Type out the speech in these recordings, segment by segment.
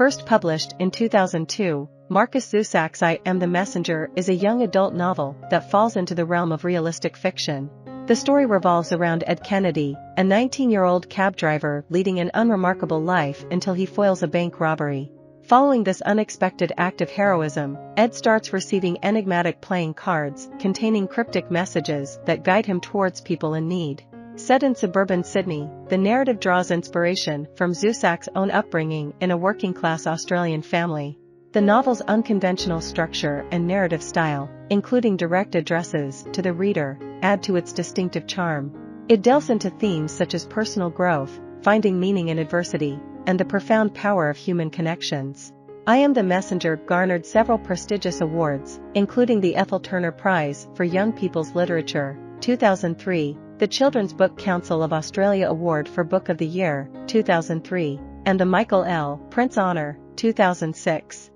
First published in 2002, Markus Zusak's I Am the Messenger is a young adult novel that falls into the realm of realistic fiction. The story revolves around Ed Kennedy, a 19-year-old cab driver leading an unremarkable life until he foils a bank robbery. Following this unexpected act of heroism, Ed starts receiving enigmatic playing cards containing cryptic messages that guide him towards people in need. Set in suburban Sydney, the narrative draws inspiration from Zusak's own upbringing in a working-class Australian family. The novel's unconventional structure and narrative style, including direct addresses to the reader, add to its distinctive charm. It delves into themes such as personal growth, finding meaning in adversity, and the profound power of human connections. I Am the Messenger garnered several prestigious awards, including the Ethel Turner Prize for Young People's Literature, 2003, the Children's Book Council of Australia Award for Book of the Year, 2003, and the Michael L. Prince Honor, 2006.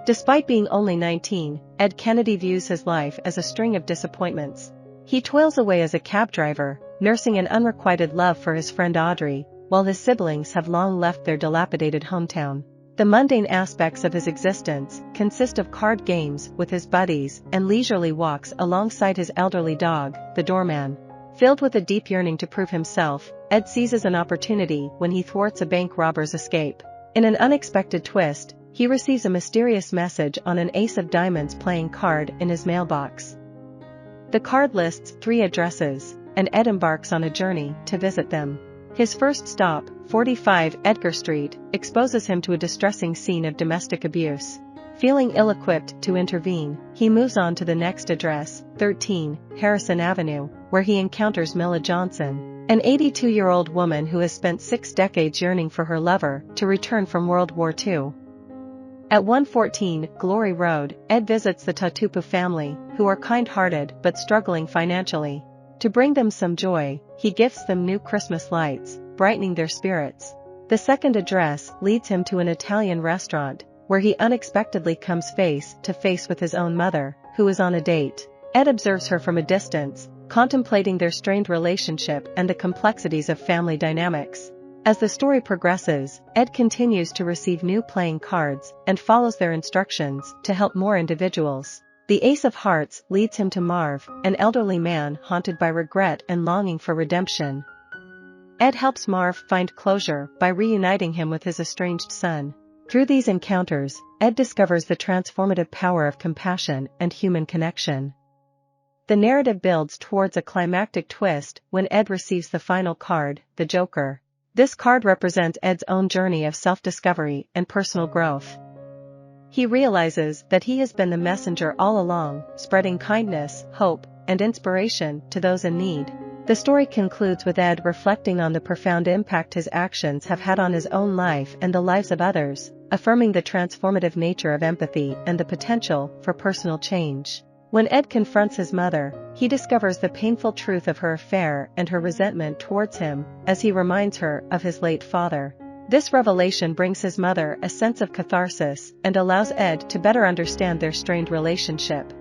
Despite being only 19, Ed Kennedy views his life as a string of disappointments. He toils away as a cab driver, nursing an unrequited love for his friend Audrey, while his siblings have long left their dilapidated hometown. The mundane aspects of his existence consist of card games with his buddies and leisurely walks alongside his elderly dog, the doorman. Filled with a deep yearning to prove himself, Ed seizes an opportunity when he thwarts a bank robber's escape. In an unexpected twist, he receives a mysterious message on an ace of diamonds playing card in his mailbox. The card lists 3 addresses, and Ed embarks on a journey to visit them. His first stop, 45 Edgar Street, exposes him to a distressing scene of domestic abuse. Feeling ill-equipped to intervene, he moves on to the next address, 13 Harrison Avenue, where he encounters Milla Johnson, an 82-year-old woman who has spent 6 decades yearning for her lover to return from World War II. At 114 Glory Road, Ed visits the Tatupu family, who are kind-hearted but struggling financially. To bring them some joy, he gifts them new Christmas lights, brightening their spirits. The second address leads him to an Italian restaurant, where he unexpectedly comes face to face with his own mother, who is on a date. Ed observes her from a distance, contemplating their strained relationship and the complexities of family dynamics. As the story progresses, Ed continues to receive new playing cards and follows their instructions to help more individuals. The Ace of Hearts leads him to Marv, an elderly man haunted by regret and longing for redemption. Ed helps Marv find closure by reuniting him with his estranged son. Through these encounters, Ed discovers the transformative power of compassion and human connection. The narrative builds towards a climactic twist when Ed receives the final card, the Joker. This card represents Ed's own journey of self-discovery and personal growth. He realizes that he has been the messenger all along, spreading kindness, hope, and inspiration to those in need. The story concludes with Ed reflecting on the profound impact his actions have had on his own life and the lives of others, affirming the transformative nature of empathy and the potential for personal change. When Ed confronts his mother, he discovers the painful truth of her affair and her resentment towards him, as he reminds her of his late father. This revelation brings his mother a sense of catharsis and allows Ed to better understand their strained relationship.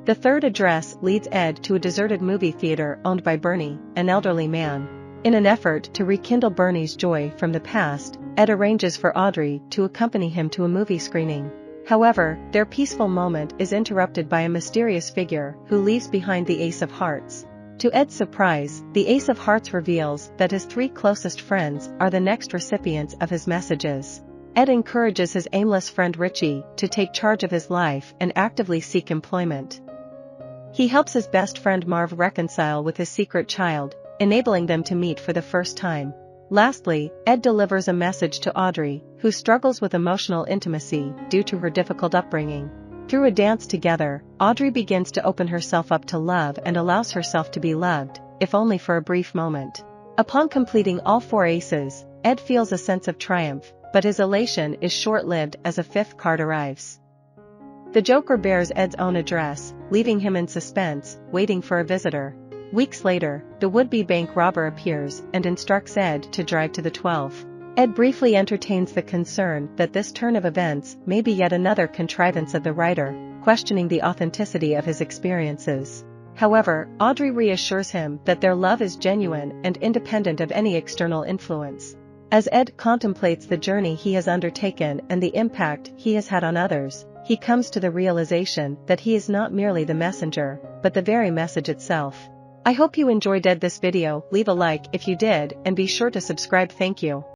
The third address leads Ed to a deserted movie theater owned by Bernie, an elderly man. In an effort to rekindle Bernie's joy from the past, Ed arranges for Audrey to accompany him to a movie screening. However, their peaceful moment is interrupted by a mysterious figure who leaves behind the Ace of Hearts. To Ed's surprise, the Ace of Hearts reveals that his 3 closest friends are the next recipients of his messages. Ed encourages his aimless friend Richie to take charge of his life and actively seek employment. He helps his best friend Marv reconcile with his secret child, enabling them to meet for the first time. Lastly, Ed delivers a message to Audrey, who struggles with emotional intimacy due to her difficult upbringing. Through a dance together, Audrey begins to open herself up to love and allows herself to be loved, if only for a brief moment. Upon completing all 4 aces, Ed feels a sense of triumph, but his elation is short-lived as a 5th card arrives. The Joker bears Ed's own address, leaving him in suspense, waiting for a visitor. Weeks later, the would-be bank robber appears and instructs Ed to drive to the 12. Ed briefly entertains the concern that this turn of events may be yet another contrivance of the writer, questioning the authenticity of his experiences. However, Audrey reassures him that their love is genuine and independent of any external influence. As Ed contemplates the journey he has undertaken and the impact he has had on others, he comes to the realization that he is not merely the messenger, but the very message itself. I hope you enjoyed this video. Leave a like if you did and be sure to subscribe. Thank you.